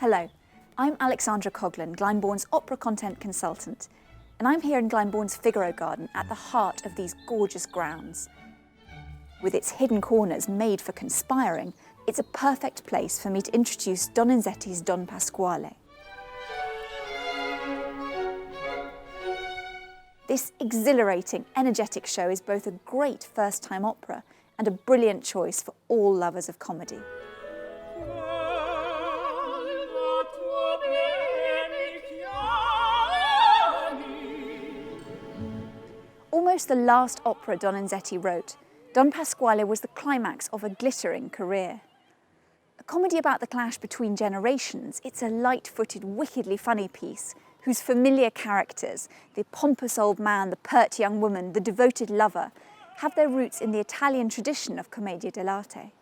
Hello, I'm Alexandra Coghlan, Glyndebourne's opera content consultant, and I'm here in Glyndebourne's Figaro Garden at the heart of these gorgeous grounds. With its hidden corners made for conspiring, it's a perfect place for me to introduce Donizetti's Don Pasquale. This exhilarating, energetic show is both a great first-time opera and a brilliant choice for all lovers of comedy. Almost the last opera Donizetti wrote, Don Pasquale was the climax of a glittering career. A comedy about the clash between generations, it's a light-footed, wickedly funny piece whose familiar characters, the pompous old man, the pert young woman, the devoted lover, have their roots in the Italian tradition of commedia dell'arte.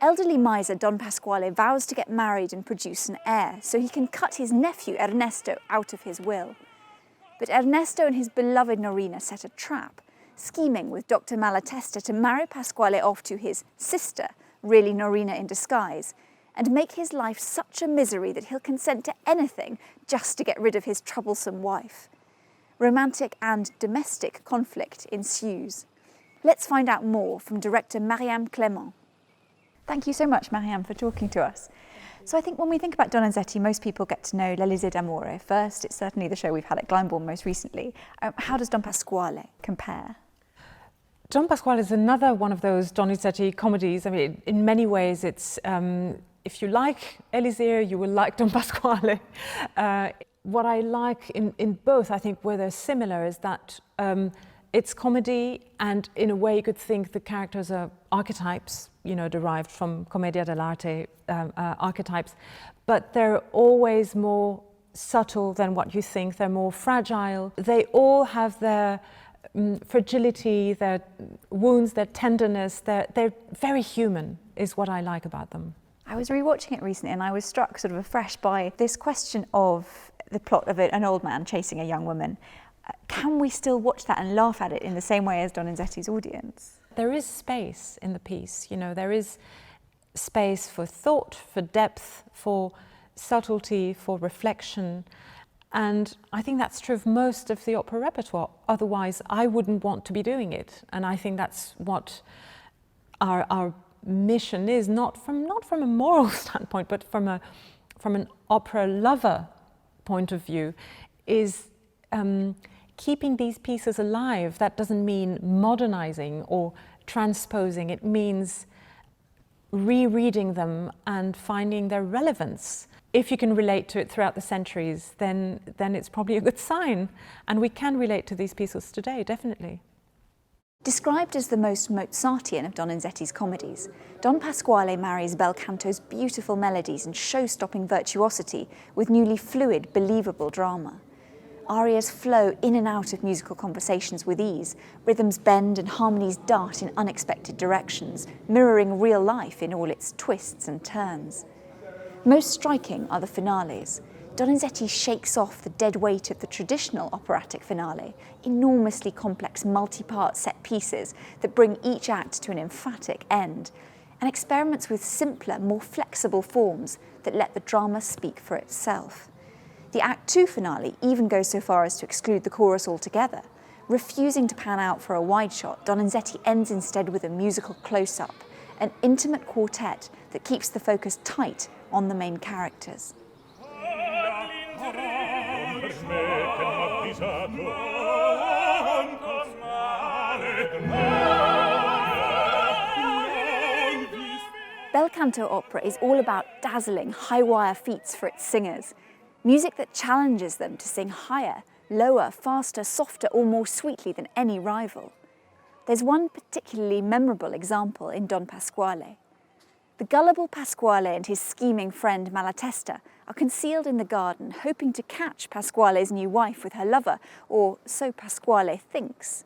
Elderly miser Don Pasquale vows to get married and produce an heir so he can cut his nephew Ernesto out of his will. But Ernesto and his beloved Norina set a trap, scheming with Dr. Malatesta to marry Pasquale off to his sister, really Norina in disguise, and make his life such a misery that he'll consent to anything just to get rid of his troublesome wife. Romantic and domestic conflict ensues. Let's find out more from director Mariam Clément. Thank you so much, Mariam, for talking to us. So I think when we think about Donizetti, most people get to know L'Elysée d'Amore first. It's certainly the show we've had at Glyndebourne most recently. How does Don Pasquale compare? Don Pasquale is another one of those Donizetti comedies. I mean, in many ways, it's if you like Élysée, you will like Don Pasquale. What I like in both, I think, where they're similar, is that it's comedy, and in a way you could think the characters are archetypes, you know, derived from commedia dell'arte archetypes, but they're always more subtle than what you think. They're more fragile. They all have their fragility, their wounds, their tenderness. They're very human, is what I like about them. I was rewatching it recently and I was struck sort of afresh by this question of the plot of an old man chasing a young woman. Can we still watch that and laugh at it in the same way as Donizetti's audience? There is space in the piece, you know, there is space for thought, for depth, for subtlety, for reflection. And I think that's true of most of the opera repertoire. Otherwise, I wouldn't want to be doing it. And I think that's what our mission is, not from a moral standpoint, but from an opera lover point of view, is keeping these pieces alive. That doesn't mean modernizing or transposing. It means rereading them and finding their relevance. If you can relate to it throughout the centuries, then it's probably a good sign. And we can relate to these pieces today, definitely. Described as the most Mozartian of Donizetti's comedies, Don Pasquale marries bel canto's beautiful melodies and show-stopping virtuosity with newly fluid, believable drama. Arias flow in and out of musical conversations with ease, rhythms bend and harmonies dart in unexpected directions, mirroring real life in all its twists and turns. Most striking are the finales. Donizetti shakes off the dead weight of the traditional operatic finale, enormously complex multi-part set pieces that bring each act to an emphatic end, and experiments with simpler, more flexible forms that let the drama speak for itself. The Act 2 finale even goes so far as to exclude the chorus altogether. Refusing to pan out for a wide shot, Donizetti ends instead with a musical close-up, an intimate quartet that keeps the focus tight on the main characters. Bel canto opera is all about dazzling, high-wire feats for its singers. Music that challenges them to sing higher, lower, faster, softer, or more sweetly than any rival. There's one particularly memorable example in Don Pasquale. The gullible Pasquale and his scheming friend Malatesta are concealed in the garden, hoping to catch Pasquale's new wife with her lover, or so Pasquale thinks.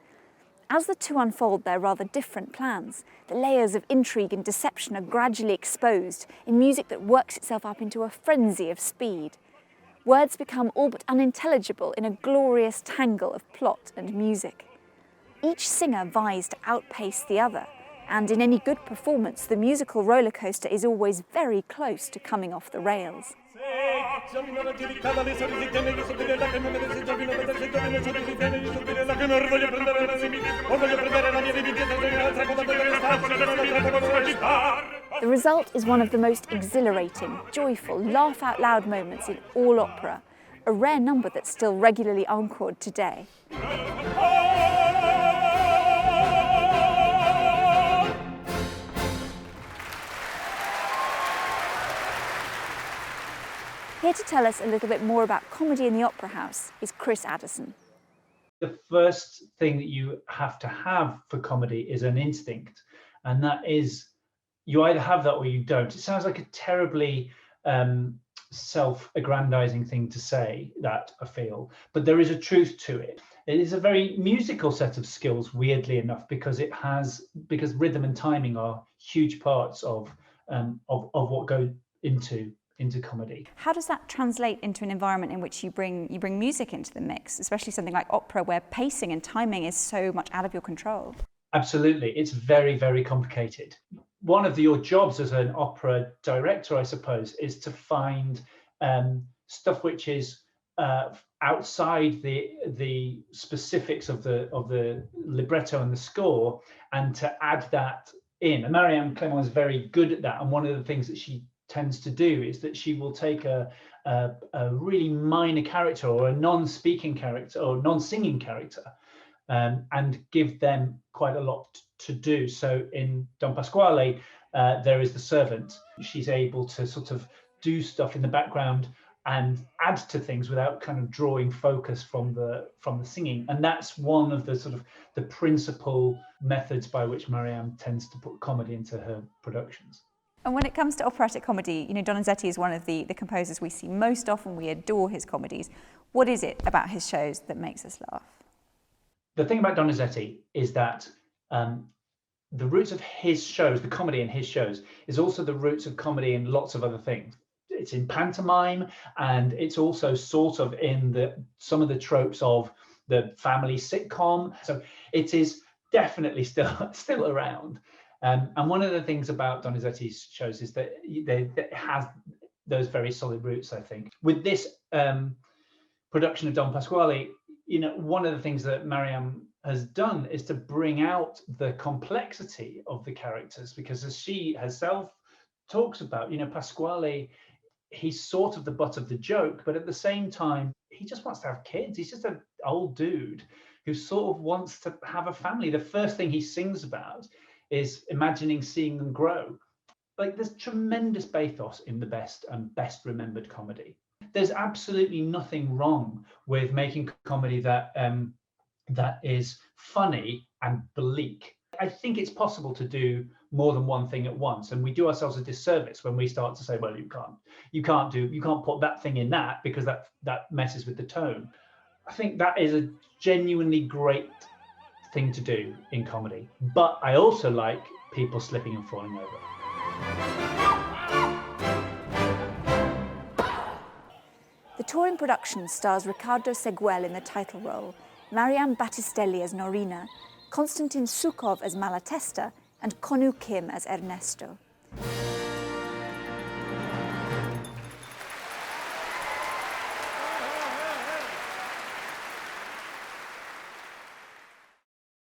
As the two unfold their rather different plans, the layers of intrigue and deception are gradually exposed in music that works itself up into a frenzy of speed. Words become all but unintelligible in a glorious tangle of plot and music. Each singer vies to outpace the other, And in any good performance, the musical roller coaster is always very close to coming off the rails. The result is one of the most exhilarating, joyful, laugh-out-loud moments in all opera, a rare number that's still regularly encored today. Here to tell us a little bit more about comedy in the Opera House is Chris Addison. The first thing that you have to have for comedy is an instinct, and that is you either have that or you don't. It sounds like a terribly self-aggrandizing thing to say, that I feel, but there is a truth to it. It is a very musical set of skills, weirdly enough, because rhythm and timing are huge parts of what go into comedy. How does that translate into an environment in which you bring music into the mix, especially something like opera where pacing and timing is so much out of your control? Absolutely, it's very, very complicated. One of your jobs as an opera director, I suppose, is to find stuff which is outside the specifics of the libretto and the score, and to add that in. And Marianne Clément is very good at that. And one of the things that she tends to do is that she will take a really minor character or a non-speaking character or non-singing character and give them quite a lot to do. So in Don Pasquale, there is the servant. She's able to sort of do stuff in the background and add to things without kind of drawing focus from the singing. And that's one of the sort of the principal methods by which Marianne tends to put comedy into her productions. And when it comes to operatic comedy, you know, Donizetti is one of the composers we see most often. We adore his comedies. What is it about his shows that makes us laugh? The thing about Donizetti is that the roots of his shows, the comedy in his shows, is also the roots of comedy in lots of other things. It's in pantomime, and it's also sort of in some of the tropes of the family sitcom. So it is definitely still around. And one of the things about Donizetti's shows is that it has those very solid roots, I think. With this production of Don Pasquale, you know, one of the things that Marianne has done is to bring out the complexity of the characters, because as she herself talks about, you know, Pasquale, he's sort of the butt of the joke, but at the same time, he just wants to have kids. He's just an old dude who sort of wants to have a family. The first thing he sings about is imagining seeing them grow. Like, there's tremendous bathos in the best and best remembered comedy. There's absolutely nothing wrong with making comedy that is funny and bleak. I think it's possible to do more than one thing at once, and we do ourselves a disservice when we start to say, well, you can't put that thing in that because that messes with the tone. I think that is a genuinely great thing to do in comedy, but I also like people slipping and falling over. The touring production stars Riccardo Seguel in the title role, Marianne Battistelli as Norina, Konstantin Sukov as Malatesta, and Konu Kim as Ernesto.